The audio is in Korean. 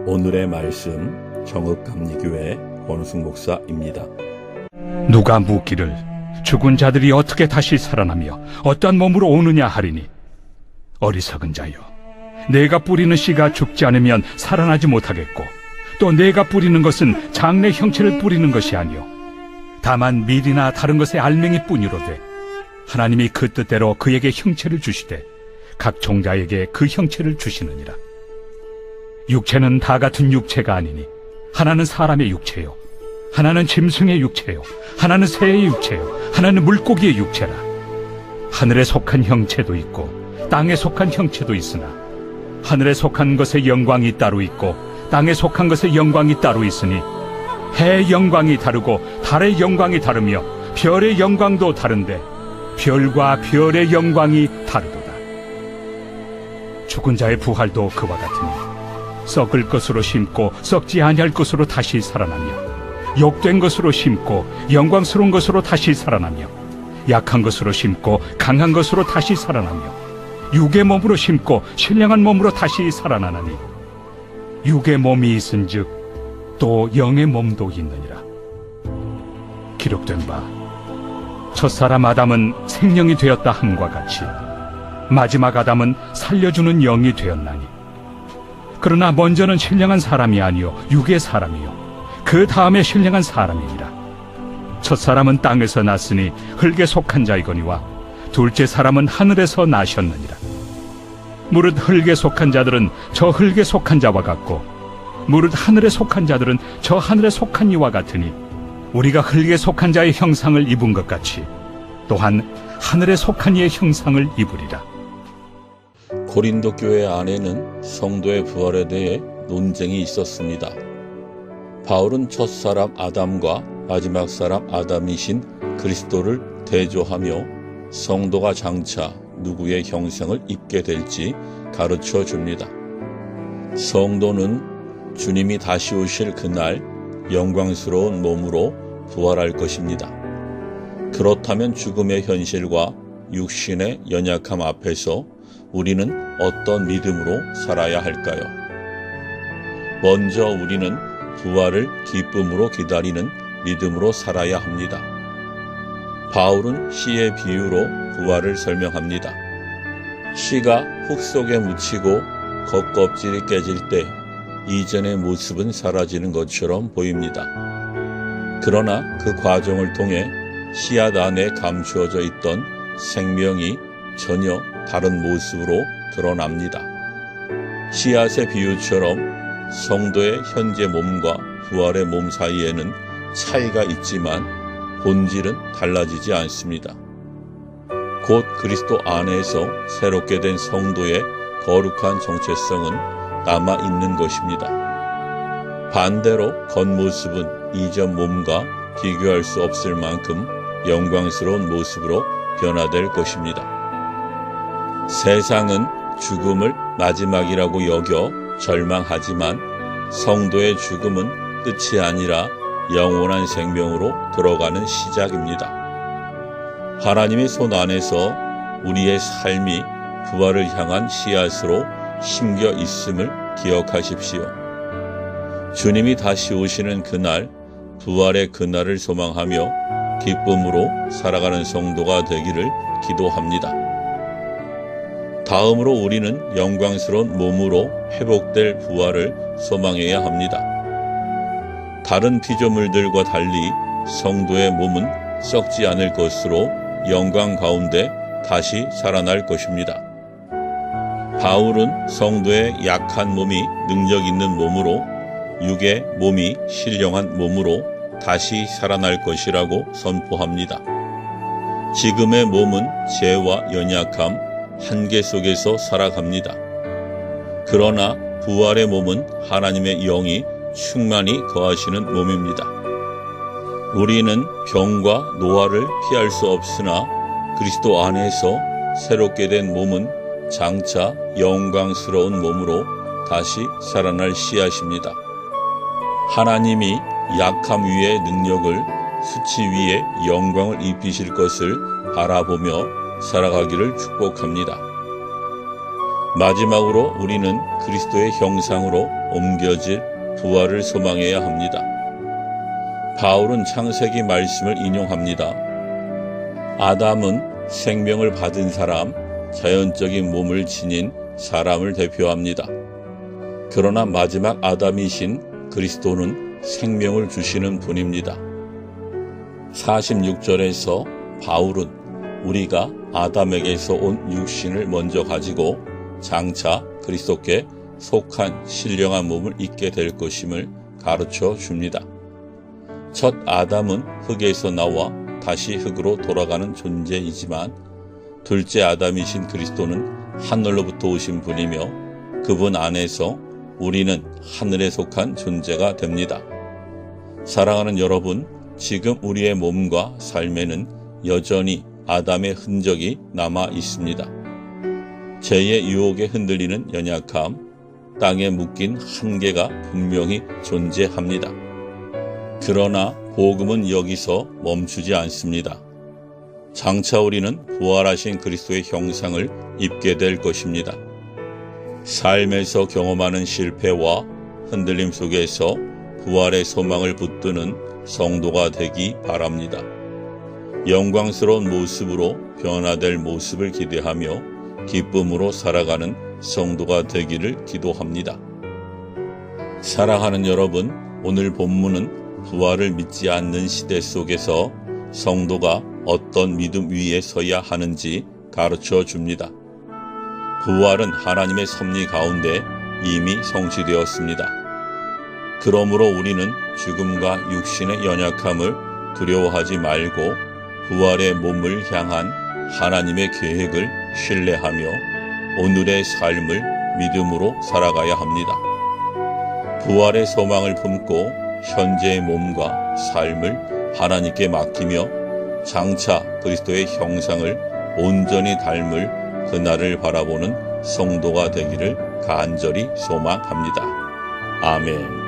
오늘의 말씀 정읍감리교회 권우승 목사입니다. 누가 묻기를 죽은 자들이 어떻게 다시 살아나며 어떠한 몸으로 오느냐 하리니, 어리석은 자여, 내가 뿌리는 씨가 죽지 않으면 살아나지 못하겠고, 또 내가 뿌리는 것은 장래 형체를 뿌리는 것이 아니요 다만 밀이나 다른 것의 알맹이 뿐이로되, 하나님이 그 뜻대로 그에게 형체를 주시되 각 종자에게 그 형체를 주시느니라. 육체는 다 같은 육체가 아니니, 하나는 사람의 육체요, 하나는 짐승의 육체요, 하나는 새의 육체요, 하나는 물고기의 육체라. 하늘에 속한 형체도 있고 땅에 속한 형체도 있으나, 하늘에 속한 것의 영광이 따로 있고 땅에 속한 것의 영광이 따로 있으니, 해의 영광이 다르고 달의 영광이 다르며 별의 영광도 다른데 별과 별의 영광이 다르도다. 죽은 자의 부활도 그와 같으니, 썩을 것으로 심고 썩지 아니할 것으로 다시 살아나며, 욕된 것으로 심고 영광스러운 것으로 다시 살아나며, 약한 것으로 심고 강한 것으로 다시 살아나며, 육의 몸으로 심고 신령한 몸으로 다시 살아나나니, 육의 몸이 있은즉 또 영의 몸도 있느니라. 기록된 바 첫사람 아담은 생명이 되었다 함과 같이 마지막 아담은 살려주는 영이 되었나니, 그러나 먼저는 신령한 사람이 아니요 육의 사람이요 그 다음에 신령한 사람이니라. 첫사람은 땅에서 났으니 흙에 속한 자이거니와 둘째 사람은 하늘에서 나셨느니라. 무릇 흙에 속한 자들은 저 흙에 속한 자와 같고, 무릇 하늘에 속한 자들은 저 하늘에 속한 이와 같으니, 우리가 흙에 속한 자의 형상을 입은 것 같이 또한 하늘에 속한 이의 형상을 입으리라. 고린도 교회 안에는 성도의 부활에 대해 논쟁이 있었습니다. 바울은 첫사람 아담과 마지막 사람 아담이신 그리스도를 대조하며 성도가 장차 누구의 형상을 입게 될지 가르쳐 줍니다. 성도는 주님이 다시 오실 그날 영광스러운 몸으로 부활할 것입니다. 그렇다면 죽음의 현실과 육신의 연약함 앞에서 우리는 어떤 믿음으로 살아야 할까요? 먼저 우리는 부활을 기쁨으로 기다리는 믿음으로 살아야 합니다. 바울은 씨의 비유로 부활을 설명합니다. 씨가 흙 속에 묻히고 겉껍질이 깨질 때 이전의 모습은 사라지는 것처럼 보입니다. 그러나 그 과정을 통해 씨앗 안에 감추어져 있던 생명이 전혀 다른 모습으로 드러납니다. 씨앗의 비유처럼 성도의 현재 몸과 부활의 몸 사이에는 차이가 있지만 본질은 달라지지 않습니다. 곧 그리스도 안에서 새롭게 된 성도의 거룩한 정체성은 남아있는 것입니다. 반대로 겉모습은 이전 몸과 비교할 수 없을 만큼 영광스러운 모습으로 변화될 것입니다. 세상은 죽음을 마지막이라고 여겨 절망하지만 성도의 죽음은 끝이 아니라 영원한 생명으로 들어가는 시작입니다. 하나님의 손 안에서 우리의 삶이 부활을 향한 씨앗으로 심겨 있음을 기억하십시오. 주님이 다시 오시는 그날, 부활의 그날을 소망하며 기쁨으로 살아가는 성도가 되기를 기도합니다. 다음으로 우리는 영광스러운 몸으로 회복될 부활을 소망해야 합니다. 다른 피조물들과 달리 성도의 몸은 썩지 않을 것으로 영광 가운데 다시 살아날 것입니다. 바울은 성도의 약한 몸이 능력 있는 몸으로, 육의 몸이 신령한 몸으로 다시 살아날 것이라고 선포합니다. 지금의 몸은 죄와 연약함, 한계 속에서 살아갑니다. 그러나 부활의 몸은 하나님의 영이 충만히 거하시는 몸입니다. 우리는 병과 노화를 피할 수 없으나 그리스도 안에서 새롭게 된 몸은 장차 영광스러운 몸으로 다시 살아날 씨앗입니다. 하나님이 약함 위에 능력을, 수치 위에 영광을 입히실 것을 바라보며 살아가기를 축복합니다. 마지막으로 우리는 그리스도의 형상으로 옮겨질 부활을 소망해야 합니다. 바울은 창세기 말씀을 인용합니다. 아담은 생명을 받은 사람, 자연적인 몸을 지닌 사람을 대표합니다. 그러나 마지막 아담이신 그리스도는 생명을 주시는 분입니다. 46절에서 바울은 우리가 아담에게서 온 육신을 먼저 가지고 장차 그리스도께 속한 신령한 몸을 입게 될 것임을 가르쳐 줍니다. 첫 아담은 흙에서 나와 다시 흙으로 돌아가는 존재이지만 둘째 아담이신 그리스도는 하늘로부터 오신 분이며 그분 안에서 우리는 하늘에 속한 존재가 됩니다. 사랑하는 여러분, 지금 우리의 몸과 삶에는 여전히 아담의 흔적이 남아 있습니다. 죄의 유혹에 흔들리는 연약함, 땅에 묶인 한계가 분명히 존재합니다. 그러나 복음은 여기서 멈추지 않습니다. 장차 우리는 부활하신 그리스도의 형상을 입게 될 것입니다. 삶에서 경험하는 실패와 흔들림 속에서 부활의 소망을 붙드는 성도가 되기 바랍니다. 영광스러운 모습으로 변화될 모습을 기대하며 기쁨으로 살아가는 성도가 되기를 기도합니다. 사랑하는 여러분, 오늘 본문은 부활을 믿지 않는 시대 속에서 성도가 어떤 믿음 위에 서야 하는지 가르쳐 줍니다. 부활은 하나님의 섭리 가운데 이미 성취되었습니다. 그러므로 우리는 죽음과 육신의 연약함을 두려워하지 말고 부활의 몸을 향한 하나님의 계획을 신뢰하며 오늘의 삶을 믿음으로 살아가야 합니다. 부활의 소망을 품고 현재의 몸과 삶을 하나님께 맡기며 장차 그리스도의 형상을 온전히 닮을 그날을 바라보는 성도가 되기를 간절히 소망합니다. 아멘.